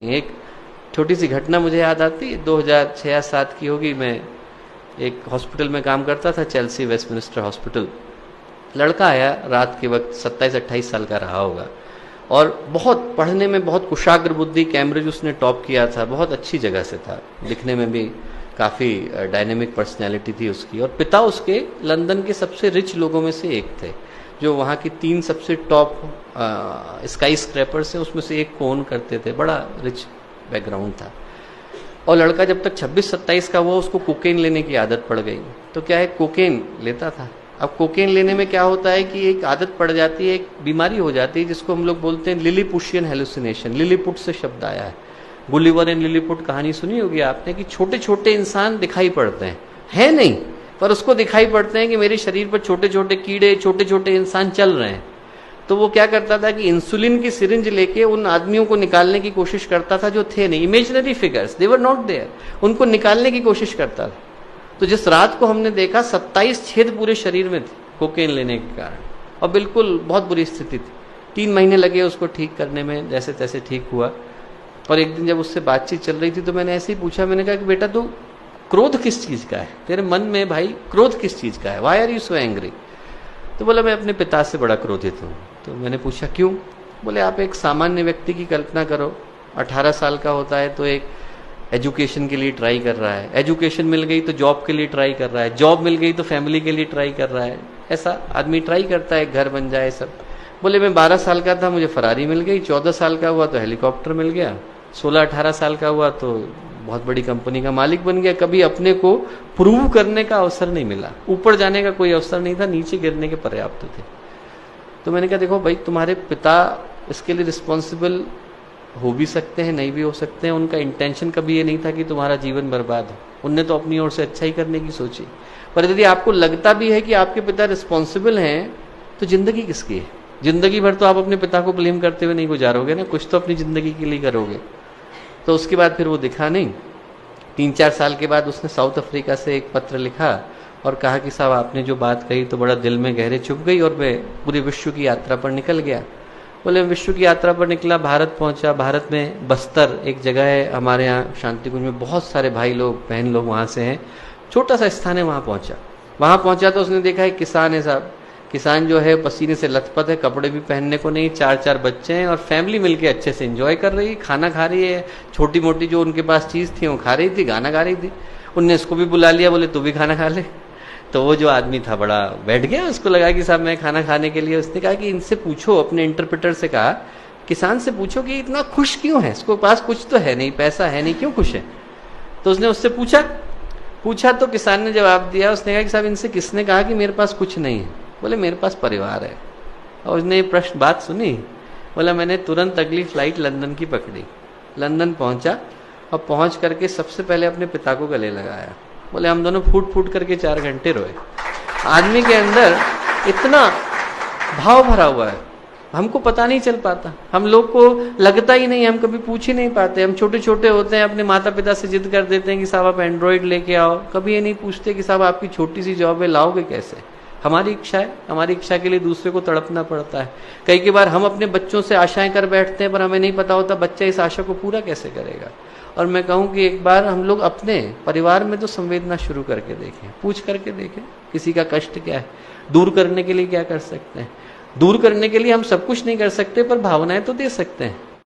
एक छोटी सी घटना मुझे याद आती है, 2006-07 की होगी। मैं एक हॉस्पिटल में काम करता था, चेल्सी वेस्टमिनिस्टर हॉस्पिटल। लड़का आया रात के वक्त, 27-28 साल का रहा होगा, और बहुत पढ़ने में बहुत कुशाग्र बुद्धि, कैम्ब्रिज उसने टॉप किया था, बहुत अच्छी जगह से था, दिखने में भी काफ़ी डायनेमिक पर्सनैलिटी थी उसकी। और पिता उसके लंदन के सबसे रिच लोगों में से एक थे, जो वहाँ की 3 सबसे टॉप स्काई स्क्रैपर से उसमें से एक को ओन करते थे। बड़ा रिच बैकग्राउंड था। और लड़का जब तक 26-27 का हुआ, उसको कोकेन लेने की आदत पड़ गई। तो क्या है, कोकेन लेता था। अब कोकेन लेने में क्या होता है कि एक आदत पड़ जाती है, एक बीमारी हो जाती है जिसको हम लोग बोलते हैं लिलीपुशियन हेलुसिनेशन। लिलीपुट से शब्द आया है। गुलिवर एंड लिलीपुट कहानी सुनी होगी आपने, कि छोटे छोटे इंसान दिखाई पड़ते हैं, है नहीं, पर उसको दिखाई पड़ते हैं कि मेरे शरीर पर छोटे छोटे कीड़े, छोटे छोटे इंसान चल रहे हैं। तो वो क्या करता था कि इंसुलिन की सिरिंज लेके उन आदमियों को निकालने की कोशिश करता था जो थे नहीं, imaginary figures, they were not there, उनको निकालने की कोशिश करता था। तो जिस रात को हमने देखा, 27 छेद पूरे शरीर में थे कोकेन लेने के कारण, और बिल्कुल बहुत बुरी स्थिति थी। 3 महीने लगे उसको ठीक करने में, जैसे तैसे ठीक हुआ। और एक दिन जब उससे बातचीत चल रही थी तो मैंने ऐसे ही पूछा, मैंने कहा कि बेटा तू क्रोध किस चीज का है, तेरे मन में भाई क्रोध किस चीज का है, why are you so angry? तो बोला मैं अपने पिता से बड़ा क्रोधित हूँ। तो मैंने पूछा क्यों? बोले आप एक सामान्य व्यक्ति की कल्पना करो, 18 साल का होता है तो एक एजुकेशन के लिए ट्राई कर रहा है, एजुकेशन मिल गई तो जॉब के लिए ट्राई कर रहा है, जॉब मिल गई तो फैमिली के लिए ट्राई कर रहा है, ऐसा आदमी ट्राई करता है, घर बन जाए सब। बोले मैं 12 साल का था, मुझे फरारी मिल गई, 14 साल का हुआ तो हेलीकॉप्टर मिल गया, 16-18 साल का हुआ तो बहुत बड़ी कंपनी का मालिक बन गया। कभी अपने को प्रूव करने का अवसर नहीं मिला, ऊपर जाने का कोई अवसर नहीं था, नीचे गिरने के पर्याप्त थे। तो मैंने कहा देखो भाई, तुम्हारे पिता इसके लिए रिस्पॉन्सिबल हो भी सकते हैं, नहीं भी हो सकते हैं। उनका इंटेंशन कभी ये नहीं था कि तुम्हारा जीवन बर्बाद हो, उनने तो अपनी ओर से अच्छा ही करने की सोची। पर यदि आपको लगता भी है कि आपके पिता रिस्पॉन्सिबल हैं, तो जिंदगी किसकी है? जिंदगी भर तो आप अपने पिता को ब्लेम करते हुए नहीं गुजारोगे ना, कुछ तो अपनी जिंदगी के लिए करोगे। तो उसके बाद फिर वो दिखा नहीं। 3-4 साल के बाद उसने साउथ अफ्रीका से एक पत्र लिखा और कहा कि साहब आपने जो बात कही तो बड़ा दिल में गहरे चुभ गई, और मैं पूरे विश्व की यात्रा पर निकल गया। बोले विश्व की यात्रा पर निकला, भारत पहुंचा। भारत में बस्तर एक जगह है हमारे यहाँ शांति कुंज में, बहुत सारे भाई लोग बहन लोग वहाँ से हैं, छोटा सा स्थान है, वहाँ पहुंचा तो उसने देखा एक किसान है साहब। किसान जो है पसीने से लथपथ है, कपड़े भी पहनने को नहीं, 4-4 बच्चे हैं, और फैमिली मिलके अच्छे से एंजॉय कर रही है, खाना खा रही है, छोटी मोटी जो उनके पास चीज थी वो खा रही थी, गाना गा रही थी। उनने इसको भी बुला लिया, बोले तू भी खाना खा ले। तो वो जो आदमी था बड़ा बैठ गया, उसको लगा कि साहब मैं खाना खाने के लिए। उसने कहा कि इनसे पूछो, अपने इंटरप्रेटर से कहा, किसान से पूछो कि इतना खुश क्यों है, इसको पास कुछ तो है नहीं, पैसा है नहीं, क्यों खुश है? तो उसने उससे पूछा तो किसान ने जवाब दिया। उसने कहा कि साहब इनसे किसने कहा कि मेरे पास कुछ नहीं है? बोले मेरे पास परिवार है। और उसने ये प्रश्न बात सुनी, बोला मैंने तुरंत अगली फ्लाइट लंदन की पकड़ी, लंदन पहुंचा, और पहुंच करके सबसे पहले अपने पिता को गले लगाया। बोले हम दोनों फूट फूट करके 4 घंटे रोए। आदमी के अंदर इतना भाव भरा हुआ है, हमको पता नहीं चल पाता, हम लोग को लगता ही नहीं, हम कभी पूछ ही नहीं पाते। हम छोटे छोटे होते हैं, अपने माता पिता से जिद कर देते हैं कि साहब आप एंड्रॉइड लेके आओ, कभी ये नहीं पूछते कि साहब आपकी छोटी सी जॉब है, लाओगे कैसे? हमारी इच्छा है, हमारी इच्छा के लिए दूसरे को तड़पना पड़ता है। कई बार हम अपने बच्चों से आशाएं कर बैठते हैं, पर हमें नहीं पता होता बच्चा इस आशा को पूरा कैसे करेगा। और मैं कहूँ कि एक बार हम लोग अपने परिवार में तो संवेदना शुरू करके देखें, पूछ करके देखें किसी का कष्ट क्या है, दूर करने के लिए क्या कर सकते हैं। दूर करने के लिए हम सब कुछ नहीं कर सकते, पर भावनाएं तो दे सकते हैं।